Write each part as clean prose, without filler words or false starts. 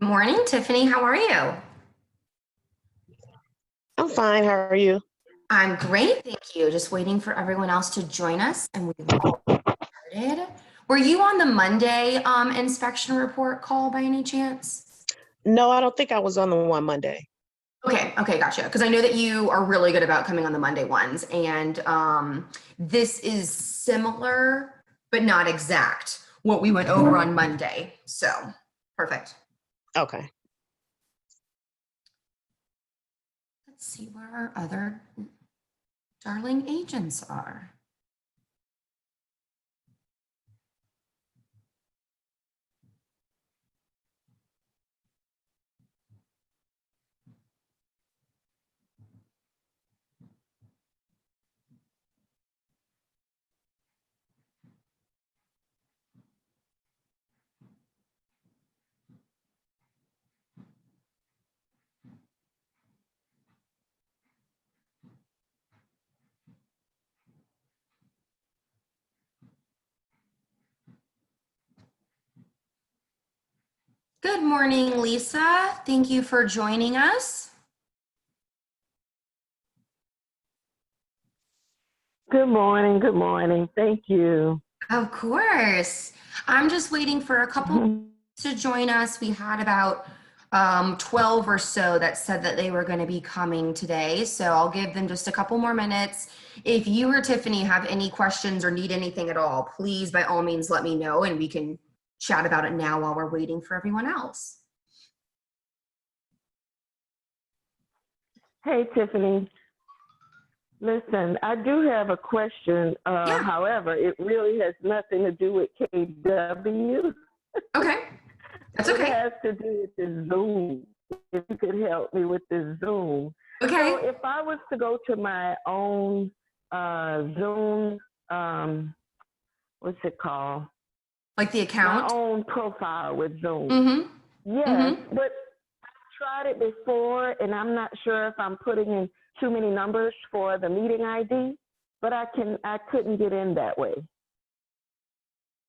Morning, Tiffany. How are you? I'm fine. How are you? I'm great, thank you. Just waiting for everyone else to join us and we will get started. Were you on the Monday inspection report call by any chance? No, I don't think I was on the one Monday. Okay, gotcha. Because I know that you are really good about coming on the Monday ones, and this is similar but not exact what we went over on Monday. So, perfect. Okay. Let's see where our other darling agents are. Good morning, Lisa. Thank you for joining us. Good morning. Good morning. Thank you. Of course. I'm just waiting for a couple to join us. We had about 12 or so that said that they were going to be coming today. So I'll give them just a couple more minutes. If you or Tiffany have any questions or need anything at all, please, by all means, let me know and we can chat about it now while we're waiting for everyone else. Hey, Tiffany. Listen, I do have a question. Yeah. However, it really has nothing to do with KW. Okay. That's okay. It has to do with the Zoom. If you could help me with the Zoom. Okay. So if I was to go to my own Zoom, what's it called? Like the account? My own profile with Zoom. Mm-hmm. Yes, but tried it before, and I'm not sure if I'm putting in too many numbers for the meeting ID, but I couldn't get in that way.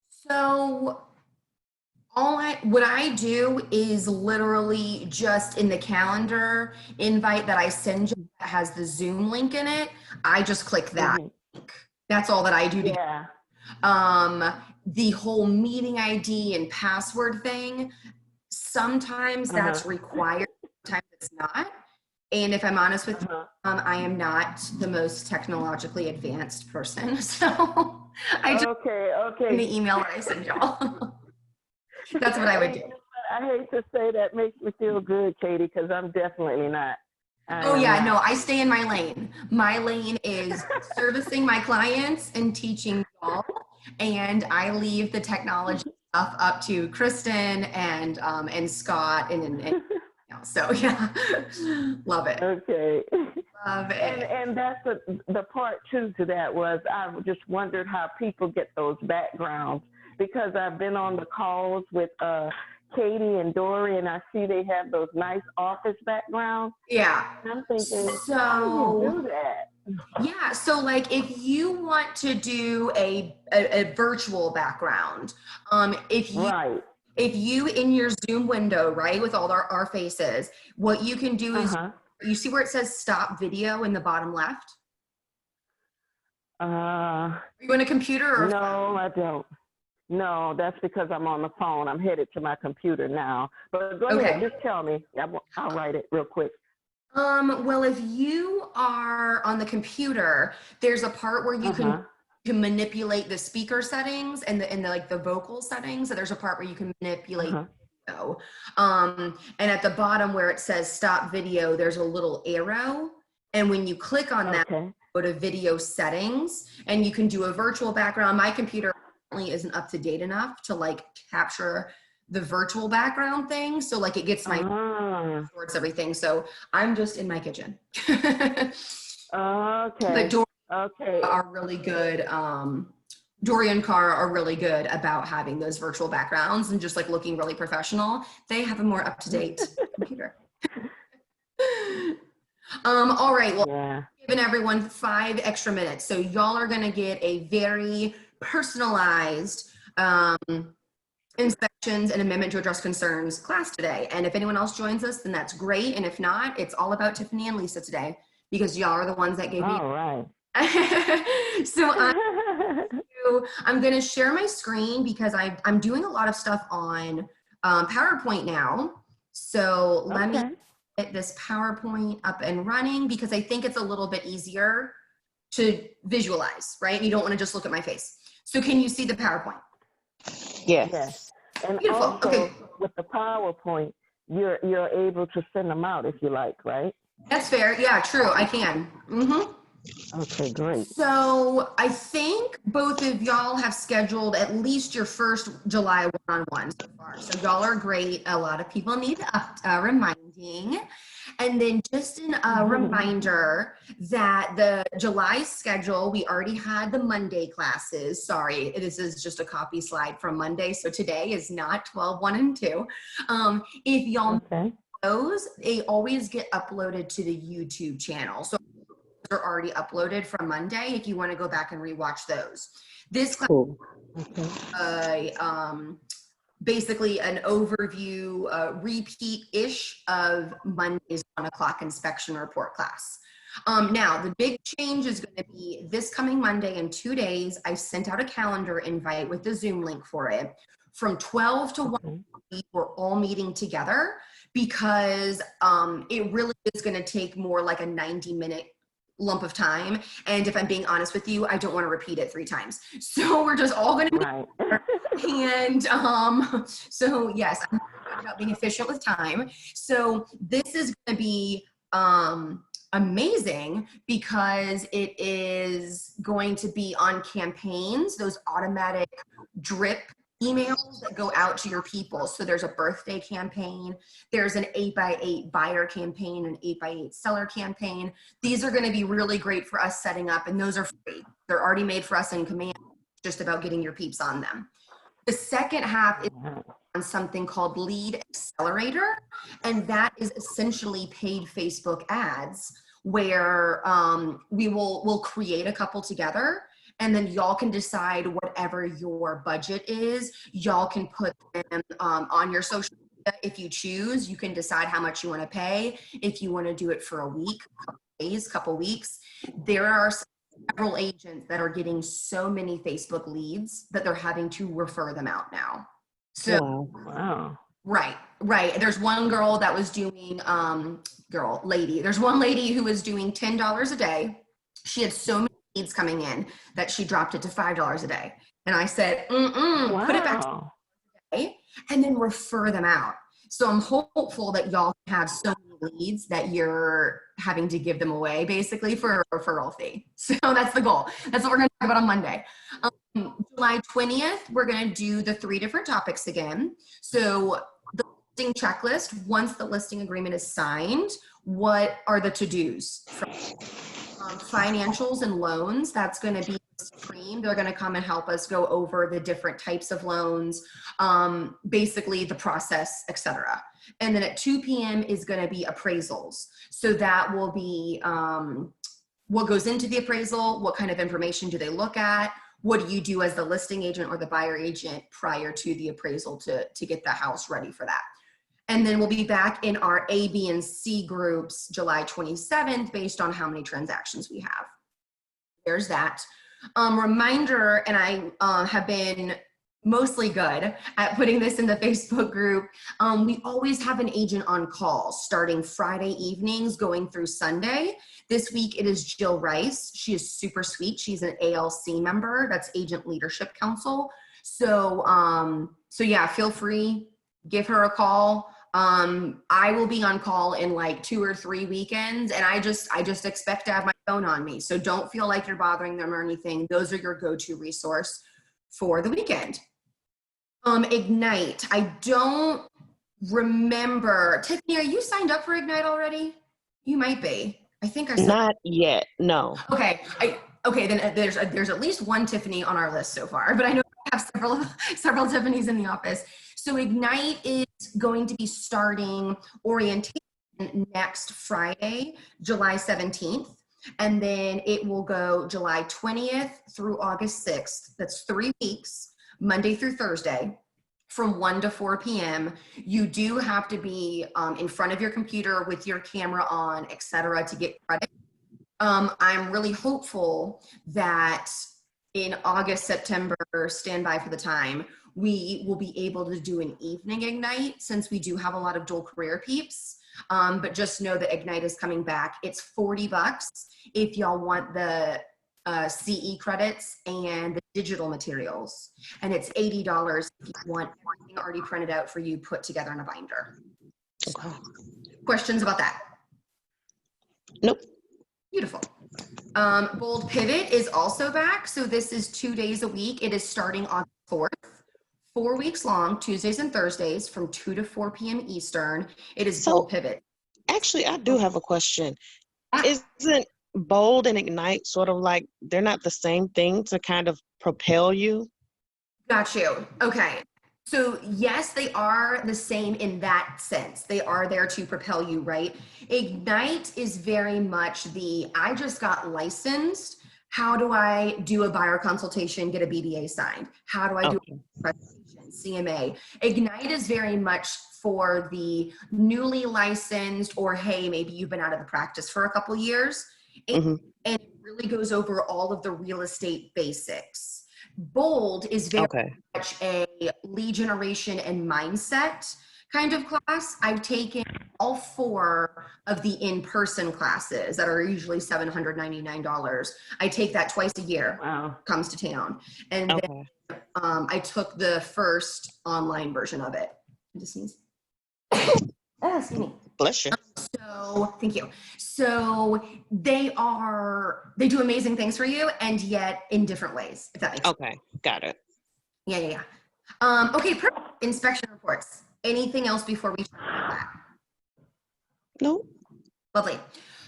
So what I do is literally just in the calendar invite that I send you that has the Zoom link in it. I just click that link. That's all that I do. The whole meeting ID and password thing, sometimes that's required, sometimes it's not. And if I'm honest with you, I am not the most technologically advanced person. So I just in the email that I send y'all. That's what I would do. I hate to say that makes me feel good, Katie, because I'm definitely not. Oh yeah, no, I stay in my lane. My lane is servicing my clients and teaching y'all, and I leave the technology stuff up to Kristen and Scott and so yeah, love it. Okay. Love it. And that's the part two to that was I just wondered how people get those backgrounds, because I've been on the calls with Katie and Dory, and I see they have those nice office backgrounds. Yeah. And I'm thinking, so how do you do that? Yeah, so like if you want to do a virtual background, if you in your Zoom window, right, with all our faces, what you can do is you see where it says stop video in the bottom left? Are you on a computer or no, phone? I don't. No, that's because I'm on the phone. I'm headed to my computer now. But go ahead, just tell me. I'll write it real quick. Well, if you are on the computer, there's a part where you can manipulate the speaker settings and the like the vocal settings. So there's a part where you can manipulate video. And at the bottom where it says stop video, there's a little arrow. And when you click on that, go to video settings and you can do a virtual background. My computer isn't up to date enough to like capture the virtual background thing, so like it gets my towards everything. So I'm just in my kitchen. But Dory are really good. Dory and Cara are really good about having those virtual backgrounds and just like looking really professional. They have a more up to date computer. All right. Well, giving everyone 5 extra minutes, so y'all are gonna get a very personalized inspections and amendment to address concerns class today. And if anyone else joins us, then that's great. And if not, it's all about Tiffany and Lisa today because y'all are the ones that gave me. All right. So I'm going to share my screen because I'm doing a lot of stuff on PowerPoint now. So let me get this PowerPoint up and running because I think it's a little bit easier to visualize, right? You don't want to just look at my face. So can you see the PowerPoint? Yes. Yes. And Beautiful. also, Okay. with the PowerPoint, you're able to send them out if you like, right? That's fair. Yeah, true. I can. Mm-hmm. Okay, great. So I think both of y'all have scheduled at least your first July one-on-one so far. So y'all are great. A lot of people need reminding. And then just a reminder that the July schedule, we already had the Monday classes. Sorry, this is just a copy slide from Monday. So today is not 12, 1, and 2. If y'all those, they always get uploaded to the YouTube channel. So are already uploaded from Monday if you want to go back and rewatch those. This class basically an overview, repeat-ish of Monday's 1 o'clock inspection report class. Now, the big change is going to be this coming Monday in 2 days. I sent out a calendar invite with the Zoom link for it. From 12 to 1, we're all meeting together because it really is going to take more like a 90-minute lump of time. And if I'm being honest with you, I don't want to repeat it 3 times. So we're just all going to and so yes, I'm about being efficient with time. So this is going to be amazing because it is going to be on campaigns, those automatic drip emails that go out to your people. So there's a birthday campaign, there's an 8x8 buyer campaign, an 8x8 seller campaign. These are going to be really great for us setting up, and those are free. They're already made for us in Command, just about getting your peeps on them. The second half is on something called Lead Accelerator, and that is essentially paid Facebook ads where we'll create a couple together. And then y'all can decide whatever your budget is. Y'all can put them on your social media if you choose. You can decide how much you want to pay. If you want to do it for a week, couple days, couple weeks. There are several agents that are getting so many Facebook leads that they're having to refer them out now. So, right. There's one girl that was doing, there's one lady who was doing $10 a day. She had so many leads coming in that she dropped it to $5 a day. And I said, put it back to day and then refer them out. So I'm hopeful that y'all have so many leads that you're having to give them away basically for a referral fee. So that's the goal. That's what we're going to talk about on Monday. July 20th, we're going to do the 3 different topics again. So the listing checklist, once the listing agreement is signed, what are the to-dos? Financials and loans, that's going to be stream. They're going to come and help us go over the different types of loans, basically the process, etc. And then at 2 p.m. is going to be appraisals. So that will be what goes into the appraisal, what kind of information do they look at, what do you do as the listing agent or the buyer agent prior to the appraisal to get the house ready for that. And then we'll be back in our A, B, and C groups July 27th based on how many transactions we have. There's that. Reminder, and I have been mostly good at putting this in the Facebook group. We always have an agent on call starting Friday evenings going through Sunday. This week it is Jill Rice. She is super sweet. She's an ALC member. That's Agent Leadership Council. So yeah, feel free, give her a call. I will be on call in like 2 or 3 weekends, and I just expect to have my phone on me. So don't feel like you're bothering them or anything. Those are your go-to resource for the weekend. Ignite. I don't remember. Tiffany, are you signed up for Ignite already? You might be. I think I saw. Not yet. No. Okay. Okay. Then there's at least one Tiffany on our list so far, but I know I have several Tiffany's in the office. So Ignite is going to be starting orientation next Friday, July 17th. And then it will go July 20th through August 6th. That's 3 weeks, Monday through Thursday. from 1 to 4 p.m. You do have to be in front of your computer with your camera on, etc., to get credit. I'm really hopeful that in August, September, stand by for the time, we will be able to do an evening Ignite, since we do have a lot of dual career peeps. But just know that Ignite is coming back. It's $40 if y'all want the CE credits and the digital materials. And it's $80 if you want everything already printed out for you, put together in a binder. Okay. Questions about that? Nope. Beautiful. Bold Pivot is also back. So this is 2 days a week. It is starting August 4th. 4 weeks long, Tuesdays and Thursdays from 2 to 4 p.m. Eastern. It is Bold Pivot. Actually, I do have a question. Isn't Bold and Ignite sort of like, they're not the same thing to kind of propel you? Got you. Okay. So yes, they are the same in that sense. They are there to propel you, right? Ignite is very much the, I just got licensed. How do I do a buyer consultation, get a BBA signed? How do I do a presentation, CMA? Ignite is very much for the newly licensed, or hey, maybe you've been out of the practice for a couple years. And it really goes over all of the real estate basics. Bold is very much a lead generation and mindset kind of class. I've taken all 4 of the in-person classes that are usually $799. I take that twice a year. Wow. Comes to town. And then I took the first online version of it. I just sneeze. Oh, excuse me. Bless you. So thank you. So they do amazing things for you, and yet in different ways, if that makes sense. Okay, got it. Yeah. Okay, perfect. Inspection reports. Anything else before we talk about that? Nope. Lovely.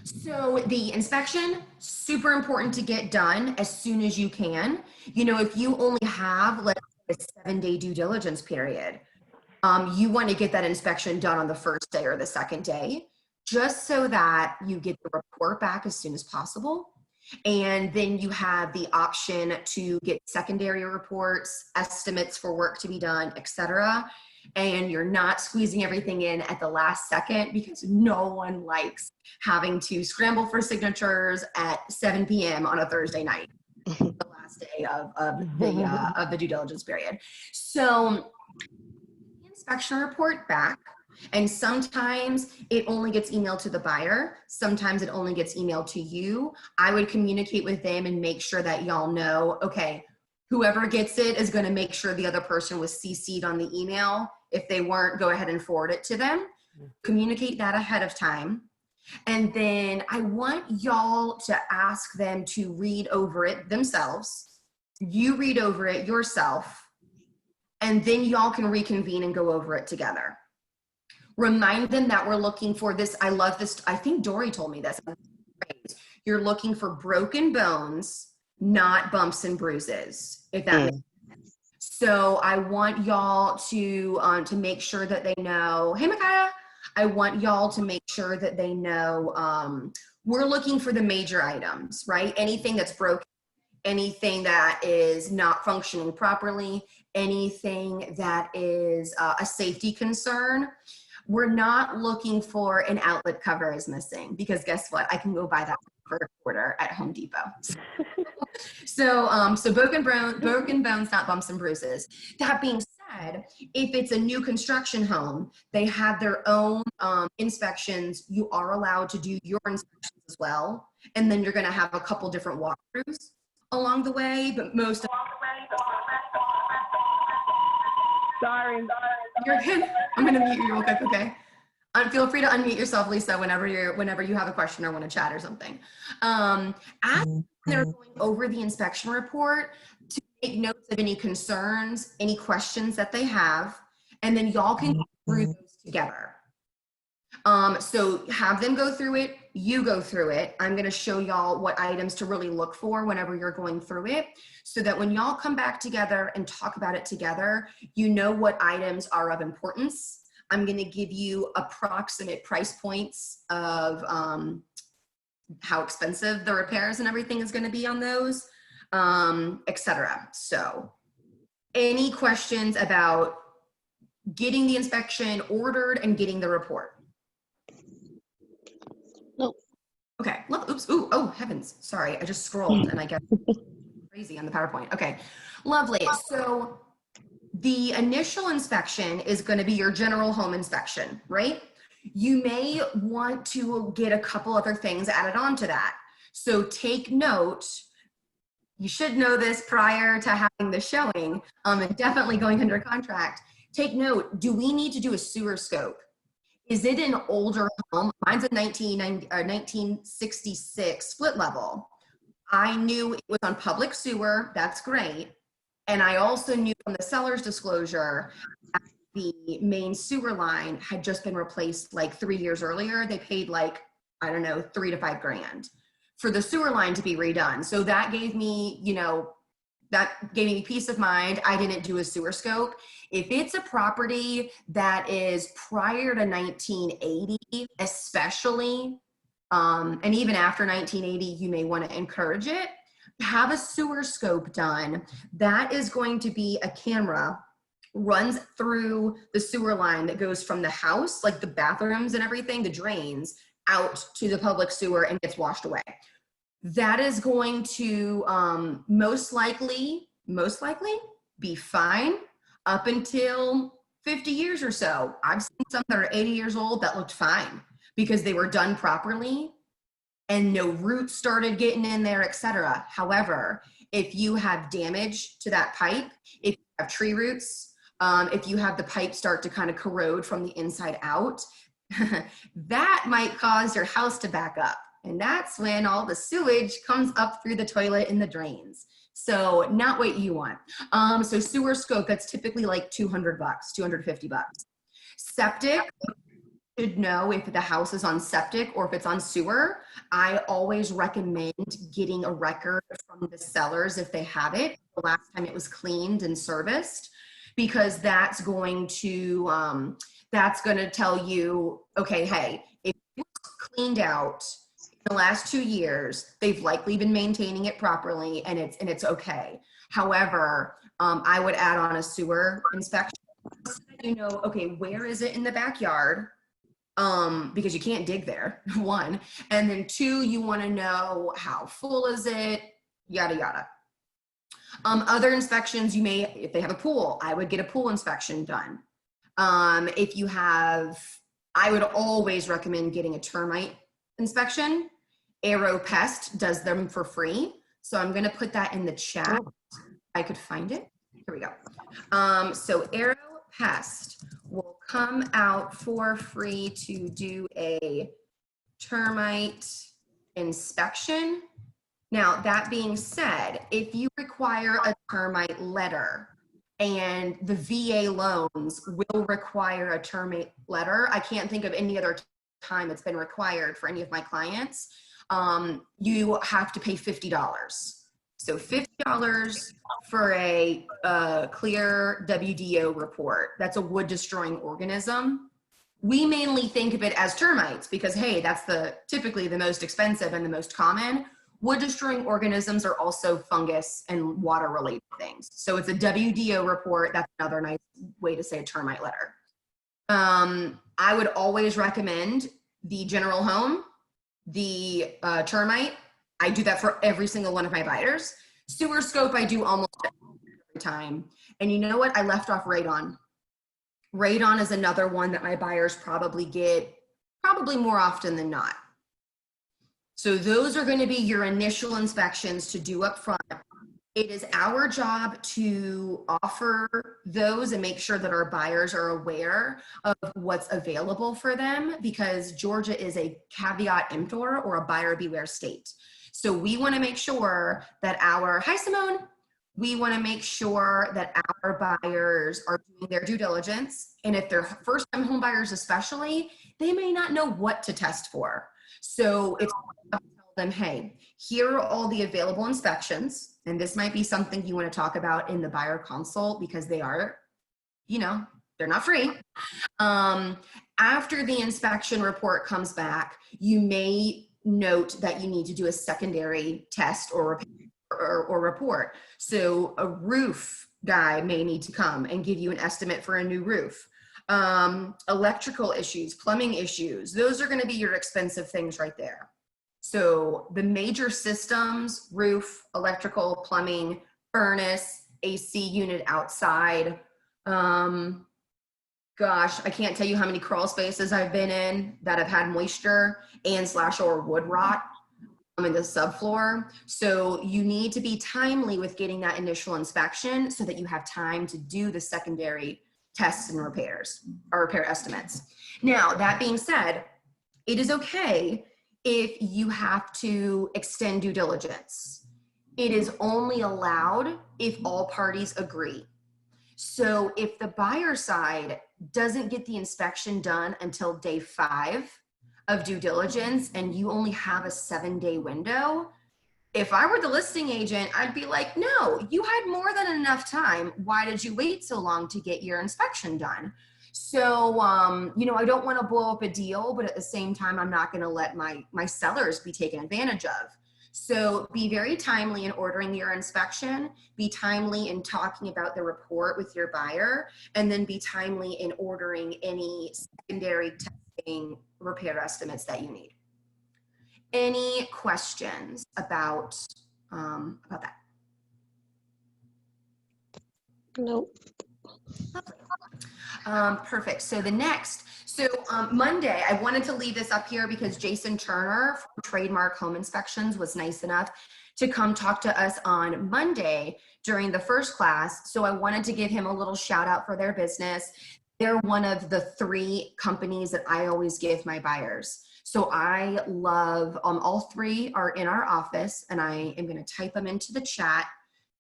So the inspection, super important to get done as soon as you can. You know, if you only have, let's say, a 7-day due diligence period, you want to get that inspection done on the first day or the second day, just so that you get the report back as soon as possible. And then you have the option to get secondary reports, estimates for work to be done, etc. And you're not squeezing everything in at the last second, because no one likes having to scramble for signatures at 7 p.m. on a Thursday night, the last day of the due diligence period. So inspection report back, and sometimes it only gets emailed to the buyer, sometimes it only gets emailed to you. I would communicate with them and make sure that y'all know, okay, whoever gets it is going to make sure the other person was CC'd on the email. If they weren't, go ahead and forward it to them. Communicate that ahead of time. And then I want y'all to ask them to read over it themselves. You read over it yourself, and then y'all can reconvene and go over it together. Remind them that we're looking for this. I love this. I think Dory told me this. You're looking for broken bones, not bumps and bruises, if that makes sense. So I want y'all to make sure that they know, hey, Micaiah, I want y'all to make sure that they know we're looking for the major items, right? Anything that's broken, anything that is not functioning properly, anything that is a safety concern. We're not looking for an outlet cover is missing, because guess what? I can go buy that for a quarter at Home Depot. So broken bones, not bumps and bruises. That being said, if it's a new construction home, they have their own inspections. You are allowed to do your inspections as well. And then you're going to have a couple different walkthroughs along the way, but most of Sorry. You're good. I'm going to mute you real quick, okay? Feel free to unmute yourself, Lisa, whenever you have a question or want to chat or something. As they're going over the inspection report, to take notes of any concerns, any questions that they have, and then y'all can go through those together. So have them go through it, you go through it. I'm going to show y'all what items to really look for whenever you're going through it, so that when y'all come back together and talk about it together, you know what items are of importance. I'm going to give you approximate price points of how expensive the repairs and everything is going to be on those, etc. So any questions about getting the inspection ordered and getting the report? Nope. Okay, look, oops, ooh, oh heavens, sorry, I just scrolled and I got crazy on the PowerPoint. Okay, lovely. So the initial inspection is going to be your general home inspection, right? You may want to get a couple other things added on to that. So take note, you should know this prior to having the showing, and definitely going under contract. Take note, do we need to do a sewer scope? Is it an older home? Mine's a 1966 split level. I knew it was on public sewer, that's great. And I also knew from the seller's disclosure that the main sewer line had just been replaced like 3 years earlier. They paid like, I don't know, $3 to $5 grand for the sewer line to be redone. So that gave me, you know, that gave me peace of mind. I didn't do a sewer scope. If it's a property that is prior to 1980, especially, and even after 1980, you may want to encourage it. Have a sewer scope done. That is going to be a camera runs through the sewer line that goes from the house, like the bathrooms and everything, the drains, out to the public sewer and gets washed away. That is going to most likely be fine up until 50 years or so. I've seen some that are 80 years old that looked fine because they were done properly and no roots started getting in there, etc. However, if you have damage to that pipe, if you have tree roots, if you have the pipe start to kind of corrode from the inside out, that might cause your house to back up. And that's when all the sewage comes up through the toilet and the drains. So not what you want. So sewer scope, that's typically like $200, $250. Septic, should know if the house is on septic or if it's on sewer. I always recommend getting a record from the sellers if they have it, the last time it was cleaned and serviced, because that's going to tell you, okay, hey, if it was cleaned out in the last 2 years, they've likely been maintaining it properly and it's okay. However, I would add on a sewer inspection so that you know, okay, where is it in the backyard? Because you can't dig there, one. And then two, you want to know how full is it, yada, yada. Other inspections, you may, if they have a pool, I would get a pool inspection done. If you have, I would always recommend getting a termite inspection. Aero Pest does them for free. So I'm going to put that in the chat. I could find it. Here we go. So Aero Pest will come out for free to do a termite inspection. Now, that being said, if you require a termite letter, and the VA loans will require a termite letter, I can't think of any other time it's been required for any of my clients, you have to pay $50. So $50 for a clear WDO report. That's a wood destroying organism. We mainly think of it as termites because, hey, that's typically the most expensive and the most common. Wood destroying organisms are also fungus and water related things. So it's a WDO report. That's another nice way to say a termite letter. I would always recommend the general home, the termite. I do that for every single one of my buyers. Sewer scope, I do almost every time. And you know what? I left off radon. Radon is another one that my buyers probably get more often than not. So those are going to be your initial inspections to do up front. It is our job to offer those and make sure that our buyers are aware of what's available for them, because Georgia is a caveat emptor, or a buyer beware state. So we want to make sure that hi Simone, we want to make sure that our buyers are doing their due diligence. And if they're first time home buyers especially, they may not know what to test for. So it's to tell them, hey, here are all the available inspections. And this might be something you want to talk about in the buyer consult, because they are, they're not free. After the inspection report comes back, you may note that you need to do a secondary test or report. So a roof guy may need to come and give you an estimate for a new roof. Electrical issues, plumbing issues, those are going to be your expensive things right there. So the major systems, roof, electrical, plumbing, furnace, AC unit outside. Gosh, I can't tell you how many crawl spaces I've been in that have had moisture and / or wood rot in the subfloor. So you need to be timely with getting that initial inspection so that you have time to do the secondary tests and repairs or repair estimates. Now, that being said, it is okay if you have to extend due diligence. It is only allowed if all parties agree. So if the buyer side doesn't get the inspection done until day 5 of due diligence and you only have a 7-day window, if I were the listing agent, I'd be like, no, you had more than enough time. Why did you wait so long to get your inspection done? So, you know, I don't want to blow up a deal, but at the same time, I'm not going to let my sellers be taken advantage of. So be very timely in ordering your inspection, be timely in talking about the report with your buyer, and then be timely in ordering any secondary testing repair estimates that you need. Any questions about that? Nope. Perfect. So the next, Monday, I wanted to leave this up here because Jason Turner from Trademark Home Inspections was nice enough to come talk to us on Monday during the first class. So I wanted to give him a little shout out for their business. They're one of the 3 companies that I always give my buyers. So I love, all 3 are in our office, and I am going to type them into the chat.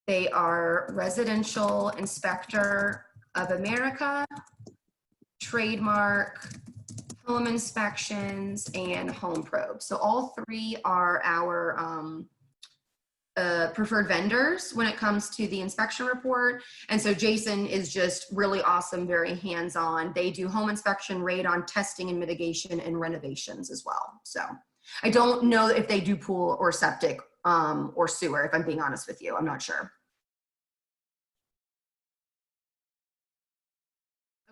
They are Residential Inspector of America, Trademark, Home Inspections, and Home Probe. So all 3 are our preferred vendors when it comes to the inspection report. And so Jason is just really awesome, very hands-on. They do home inspection, radon testing and mitigation, and renovations as well. So I don't know if they do pool or septic or sewer, if I'm being honest with you. I'm not sure.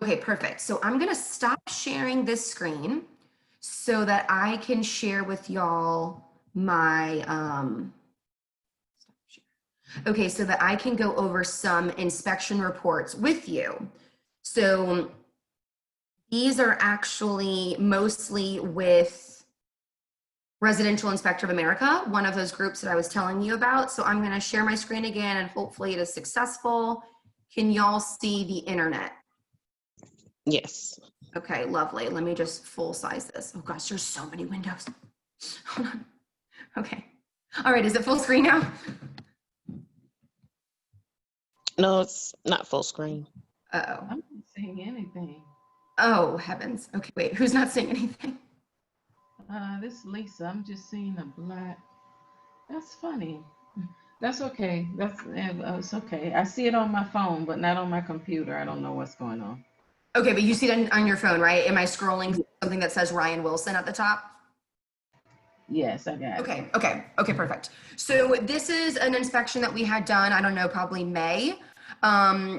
Okay, perfect. So I'm going to stop sharing this screen so that I can share with y'all my, okay, so that I can go over some inspection reports with you. So these are actually mostly with Residential Inspector of America, one of those groups that I was telling you about. So I'm going to share my screen again, and hopefully it is successful. Can y'all see the internet? Yes. Okay, lovely. Let me just full size this. Oh gosh, there's so many windows. Hold on. Okay. All right, is it full screen now? No, it's not full screen. Uh-oh. I'm not seeing anything. Oh, heavens. Okay, wait, who's not seeing anything? This is Lisa. I'm just seeing a black. That's funny. That's okay. It's okay. I see it on my phone, but not on my computer. I don't know what's going on. Okay, but you see it on your phone, right? Am I scrolling something that says Ryan Wilson at the top? Yes, I got it. Okay, perfect. So this is an inspection that we had done, I don't know, probably May.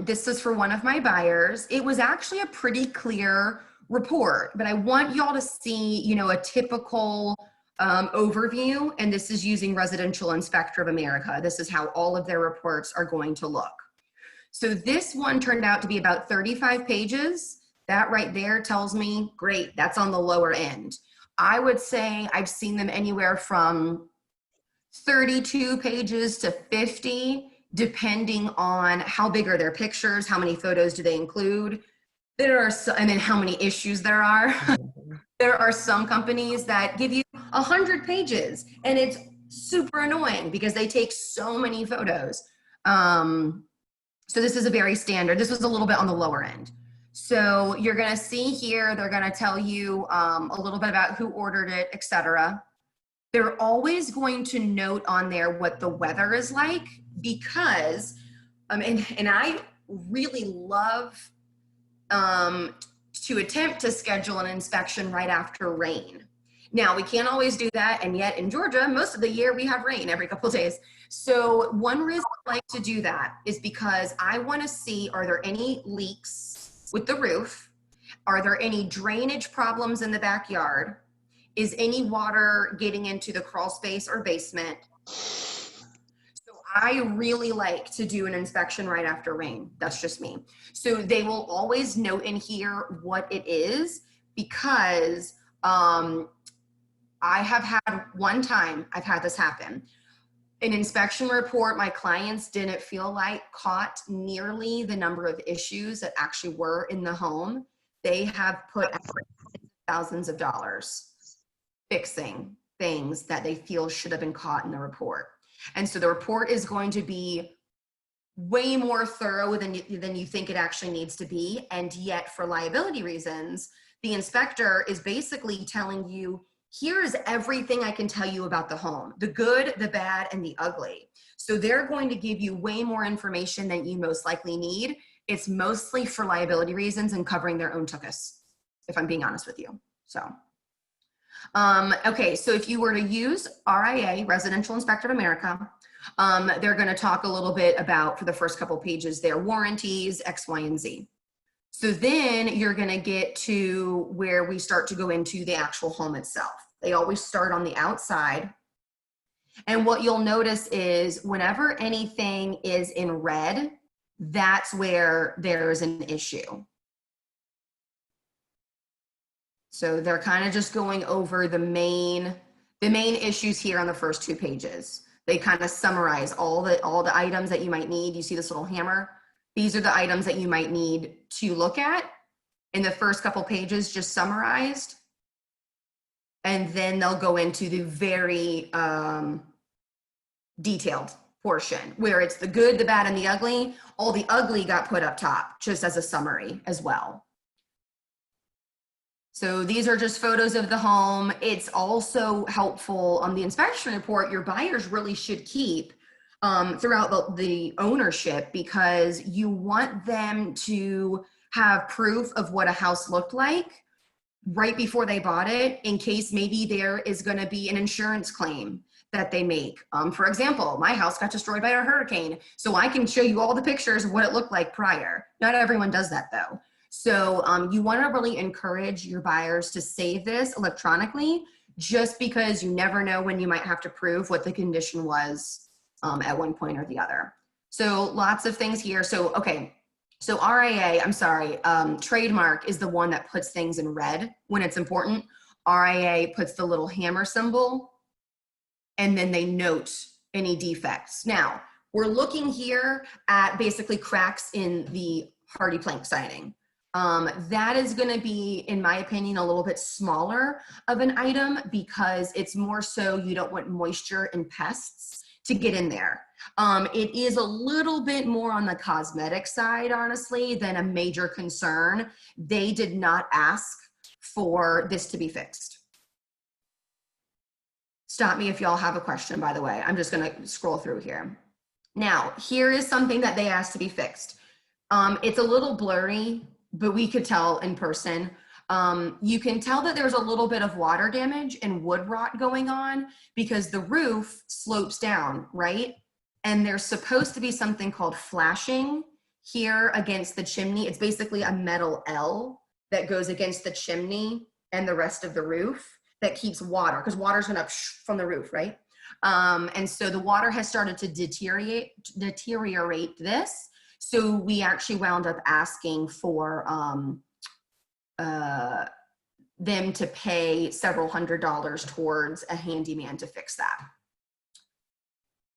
This is for one of my buyers. It was actually a pretty clear report, but I want y'all to see, you know, a typical overview, and this is using Residential Inspector of America. This is how all of their reports are going to look. So this one turned out to be about 35 pages. That right there tells me, great, that's on the lower end. I would say I've seen them anywhere from 32 pages to 50, depending on how big are their pictures, how many photos do they include. And then how many issues there are. There are some companies that give you 100 pages, and it's super annoying because they take so many photos. So this is a very standard. This was a little bit on the lower end. So you're going to see here, they're going to tell you a little bit about who ordered it, etc. They're always going to note on there what the weather is like, because, and I really love to attempt to schedule an inspection right after rain. Now, we can't always do that, and yet in Georgia, most of the year we have rain every couple of days. So one reason I like to do that is because I want to see, are there any leaks with the roof? Are there any drainage problems in the backyard? Is any water getting into the crawl space or basement? So I really like to do an inspection right after rain. That's just me. So they will always note in here what it is, because I have had one time, I've had this happen. An inspection report my clients didn't feel like caught nearly the number of issues that actually were in the home. They have put thousands of dollars fixing things that they feel should have been caught in the report. And so the report is going to be way more thorough than you think it actually needs to be. And yet, for liability reasons, the inspector is basically telling you, here's everything I can tell you about the home, the good, the bad, and the ugly. So they're going to give you way more information than you most likely need. It's mostly for liability reasons and covering their own tuchus, if I'm being honest with you. So, okay, so if you were to use RIA, Residential Inspector of America, they're going to talk a little bit about, for the first couple pages, their warranties, X, Y, and Z. So then you're going to get to where we start to go into the actual home itself. They always start on the outside. And what you'll notice is whenever anything is in red, that's where there's an issue. So they're kind of just going over the main issues here on the first 2 pages. They kind of summarize all the items that you might need. You see this little hammer? These are the items that you might need to look at in the first couple pages, just summarized. And then they'll go into the very detailed portion where it's the good, the bad, and the ugly. All the ugly got put up top just as a summary as well. So these are just photos of the home. It's also helpful on the inspection report. Your buyers really should keep throughout the ownership, because you want them to have proof of what a house looked like right before they bought it, in case maybe there is going to be an insurance claim that they make. For example, my house got destroyed by a hurricane, so I can show you all the pictures of what it looked like prior. Not everyone does that though. So you want to really encourage your buyers to save this electronically, just because you never know when you might have to prove what the condition was at one point or the other. So lots of things here. So, okay. So RIA, I'm sorry, trademark is the one that puts things in red when it's important. RIA puts the little hammer symbol, and then they note any defects. Now, we're looking here at basically cracks in the Hardiplank siding. That is going to be, in my opinion, a little bit smaller of an item, because it's more so you don't want moisture and pests to get in there. It is a little bit more on the cosmetic side, honestly, than a major concern. They did not ask for this to be fixed. Stop me if y'all have a question, by the way. I'm just going to scroll through here. Now, here is something that they asked to be fixed. It's a little blurry, but we could tell in person. You can tell that there's a little bit of water damage and wood rot going on, because the roof slopes down, right? And there's supposed to be something called flashing here against the chimney. It's basically a metal L that goes against the chimney and the rest of the roof that keeps water, because water's going up from the roof, right? And so the water has started to deteriorate this. So we actually wound up asking for them to pay several $100s towards a handyman to fix that.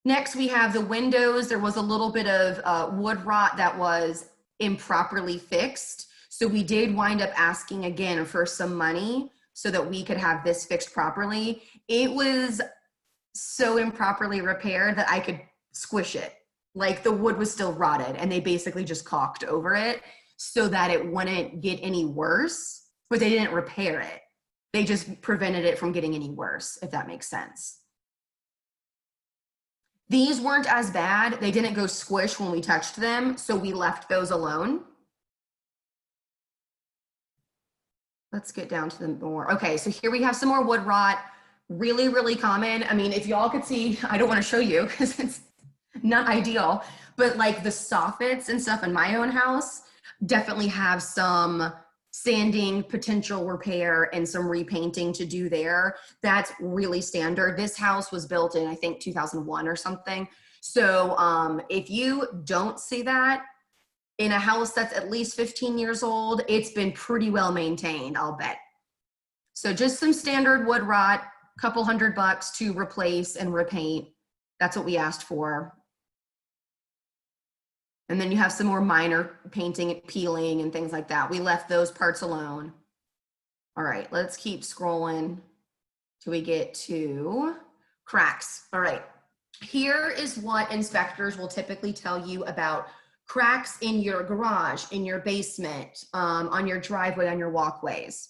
Next, we have the windows. There was a little bit of wood rot that was improperly fixed. So we did wind up asking again for some money so that we could have this fixed properly. It was so improperly repaired that I could squish it. Like, the wood was still rotted, and they basically just caulked over it so that it wouldn't get any worse, but they didn't repair it. They just prevented it from getting any worse, if that makes sense. These weren't as bad. They didn't go squish when we touched them, so we left those alone. Let's get down to the more. Okay, so here we have some more wood rot. Really, really common. I mean, if y'all could see, I don't want to show you because it's not ideal, but like the soffits and stuff in my own house definitely have some sanding, potential repair, and some repainting to do there. That's really standard. This house was built in, I think, 2001 or something. So if you don't see that in a house that's at least 15 years old, it's been pretty well maintained, I'll bet. So just some standard wood rot, couple $100 to replace and repaint. That's what we asked for. And then you have some more minor painting and peeling and things like that. We left those parts alone. All right, let's keep scrolling till we get to cracks. All right, here is what inspectors will typically tell you about cracks in your garage, in your basement, on your driveway, on your walkways.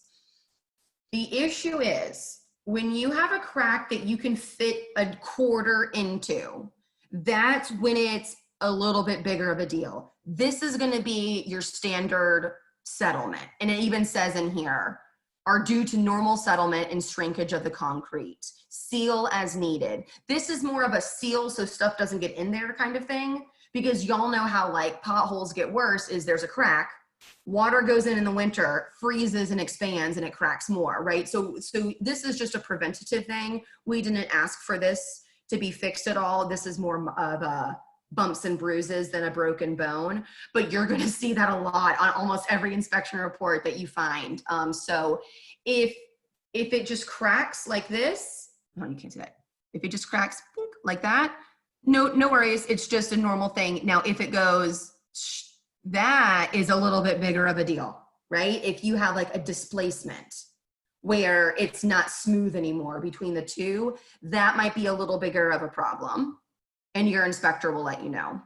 The issue is when you have a crack that you can fit a quarter into, that's when it's a little bit bigger of a deal. This is going to be your standard settlement. And it even says in here, are due to normal settlement and shrinkage of the concrete. Seal as needed. This is more of a seal so stuff doesn't get in there kind of thing, because y'all know how like potholes get worse is there's a crack, water goes in the winter, freezes and expands and it cracks more, right? So this is just a preventative thing. We didn't ask for this to be fixed at all. This is more of a bumps and bruises than a broken bone, but you're going to see that a lot on almost every inspection report that you find. So if it just cracks like this, no, you can't see that. If it just cracks like that, no worries. It's just a normal thing. Now, if it goes, that is a little bit bigger of a deal, right? If you have like a displacement where it's not smooth anymore between the two, that might be a little bigger of a problem. And your inspector will let you know.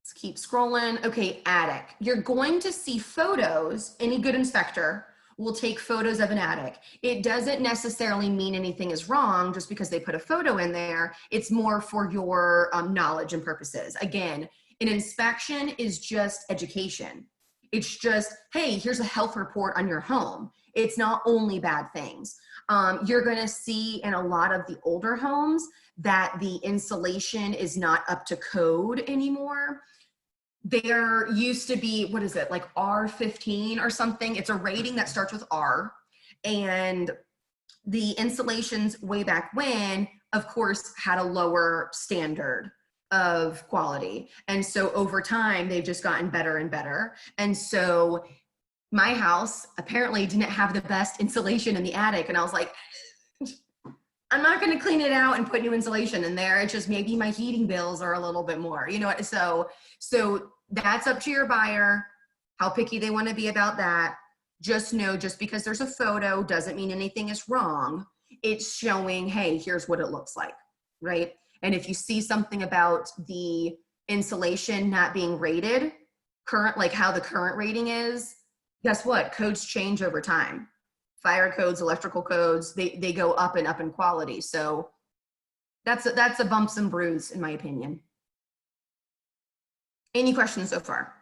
Let's keep scrolling. Okay, attic. You're going to see photos. Any good inspector will take photos of an attic. It doesn't necessarily mean anything is wrong just because they put a photo in there. It's more for your knowledge and purposes. Again, an inspection is just education. It's just, hey, here's a health report on your home. It's not only bad things. You're going to see in a lot of the older homes that the insulation is not up to code anymore. There used to be, what is it, like R15 or something? It's a rating that starts with R. And the insulations way back when, of course, had a lower standard of quality. And so over time, they've just gotten better and better. And so my house apparently didn't have the best insulation in the attic. And I was like, I'm not going to clean it out and put new insulation in there. It's just maybe my heating bills are a little bit more, you know what? So that's up to your buyer, how picky they want to be about that. Just know, just because there's a photo doesn't mean anything is wrong. It's showing, hey, here's what it looks like, right? And if you see something about the insulation not being rated, current, like how the current rating is, guess what? Codes change over time. Fire codes, electrical codes, they go up and up in quality. So that's a bumps and bruise in my opinion. Any questions so far?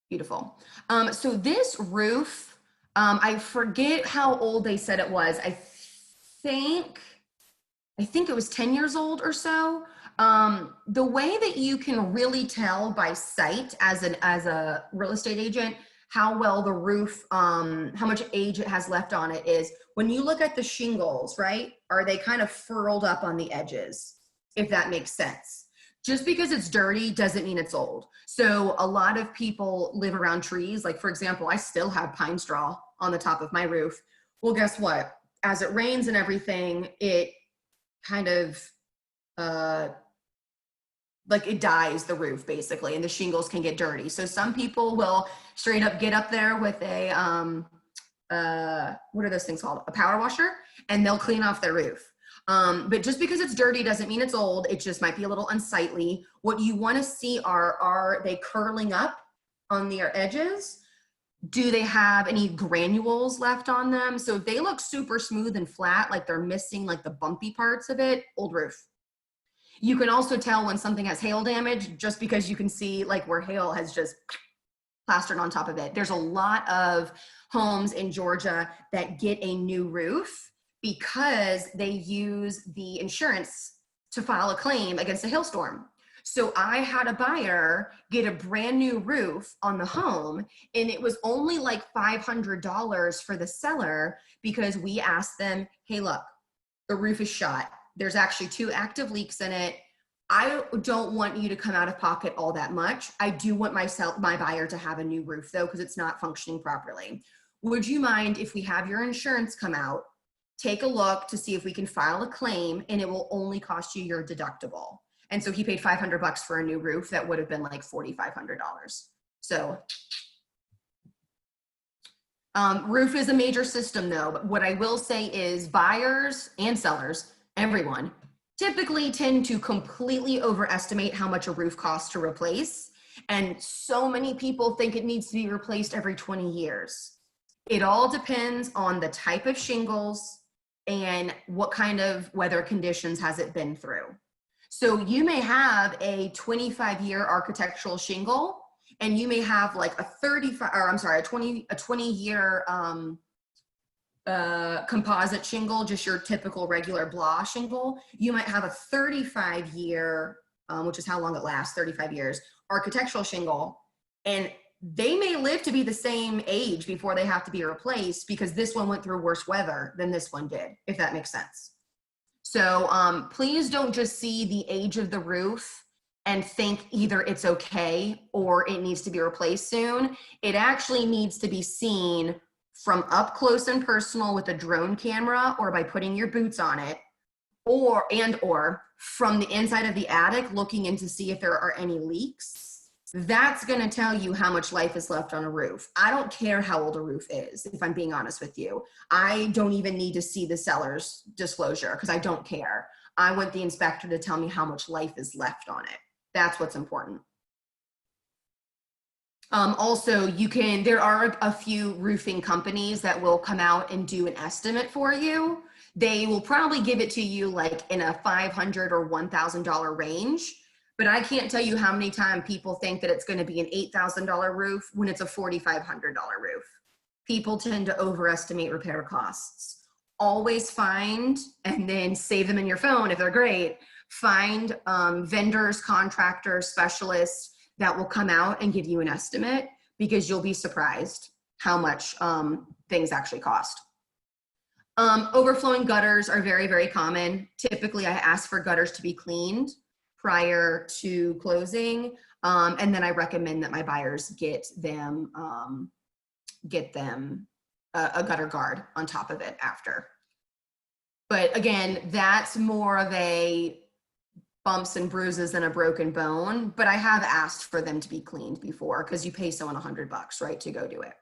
Beautiful. So this roof, I forget how old they said it was. I think it was 10 years old or so. The way that you can really tell by sight as a real estate agent how well the roof, how much age it has left on it is when you look at the shingles, right? Are they kind of furled up on the edges, if that makes sense? Just because it's dirty doesn't mean it's old. So a lot of people live around trees. Like for example, I still have pine straw on the top of my roof. Well, guess what? As it rains and everything, it kind of, like it dyes the roof basically, and the shingles can get dirty. So some people will straight up get up there with a, what are those things called? A power washer, and they'll clean off their roof. But just because it's dirty doesn't mean it's old. It just might be a little unsightly. What you want to see are they curling up on their edges? Do they have any granules left on them? So if they look super smooth and flat, like they're missing like the bumpy parts of it, old roof. You can also tell when something has hail damage just because you can see like where hail has just plastered on top of it. There's a lot of homes in Georgia that get a new roof because they use the insurance to file a claim against a hailstorm. So I had a buyer get a brand new roof on the home, and it was only like $500 for the seller because we asked them, hey, look, the roof is shot. There's actually 2 active leaks in it. I don't want you to come out of pocket all that much. I do want my buyer to have a new roof though, because it's not functioning properly. Would you mind if we have your insurance come out, take a look to see if we can file a claim, and it will only cost you your deductible? And so he paid $500 for a new roof that would have been like $4,500. So roof is a major system though, but what I will say is buyers and sellers, everyone, typically tend to completely overestimate how much a roof costs to replace. And so many people think it needs to be replaced every 20 years. It all depends on the type of shingles and what kind of weather conditions has it been through. So you may have a 25-year architectural shingle, and you may have like a 20-year composite shingle, just your typical regular blah shingle. You might have a 35-year, which is how long it lasts, 35 years, architectural shingle, and they may live to be the same age before they have to be replaced because this one went through worse weather than this one did, if that makes sense. So please don't just see the age of the roof and think either it's okay or it needs to be replaced soon. It actually needs to be seen from up close and personal with a drone camera, or by putting your boots on it, or from the inside of the attic looking in to see if there are any leaks. That's going to tell you how much life is left on a roof. I don't care how old a roof is, if I'm being honest with you. I don't even need to see the seller's disclosure because I don't care. I want the inspector to tell me how much life is left on it. That's what's important. Also, there are a few roofing companies that will come out and do an estimate for you. They will probably give it to you like in a $500 or $1,000 range. But I can't tell you how many times people think that it's going to be an $8,000 roof when it's a $4,500 roof. People tend to overestimate repair costs. Always find, and then save them in your phone if they're great, find vendors, contractors, specialists that will come out and give you an estimate, because you'll be surprised how much things actually cost. Overflowing gutters are very, very common. Typically, I ask for gutters to be cleaned prior to closing. And then I recommend that my buyers get them a gutter guard on top of it after. But again, that's more of a bumps and bruises than a broken bone. But I have asked for them to be cleaned before, because you pay someone $100, right, to go do it.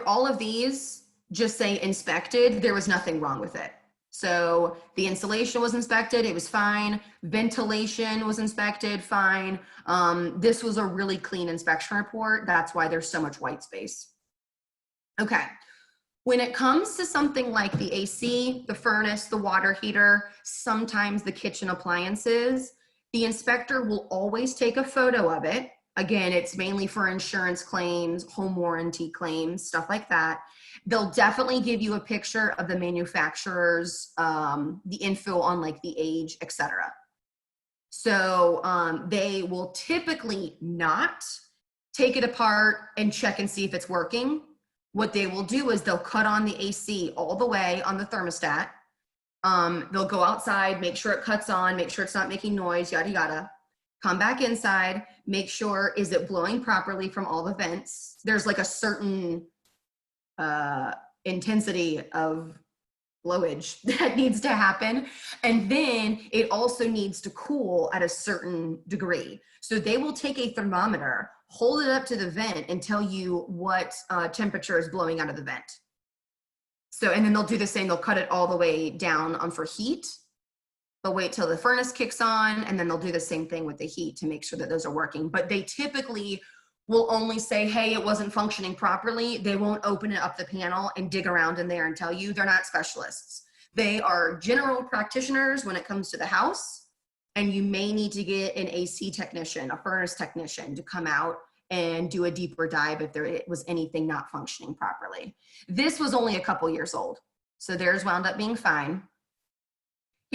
All of these just say inspected. There was nothing wrong with it. So the insulation was inspected, it was fine. Ventilation was inspected, fine. This was a really clean inspection report. That's why there's so much white space. Okay, when it comes to something like the AC, the furnace, the water heater, sometimes the kitchen appliances, the inspector will always take a photo of it. Again, it's mainly for insurance claims, home warranty claims, stuff like that. They'll definitely give you a picture of the manufacturer's, the info on like the age, etc. So they will typically not take it apart and check and see if it's working. What they will do is they'll cut on the AC all the way on the thermostat. They'll go outside, make sure it cuts on, make sure it's not making noise, yada, yada. Come back inside, make sure, is it blowing properly from all the vents? There's like a certain intensity of blowage that needs to happen. And then it also needs to cool at a certain degree. So they will take a thermometer, hold it up to the vent, and tell you what temperature is blowing out of the vent. So, and then they'll do the same, they'll cut it all the way down for heat. They'll wait till the furnace kicks on, and then they'll do the same thing with the heat to make sure that those are working. But they typically will only say, hey, it wasn't functioning properly. They won't open it up the panel and dig around in there and tell you. They're not specialists. They are general practitioners when it comes to the house, and you may need to get an AC technician, a furnace technician, to come out and do a deeper dive if there was anything not functioning properly. This was only a couple years old, so theirs wound up being fine.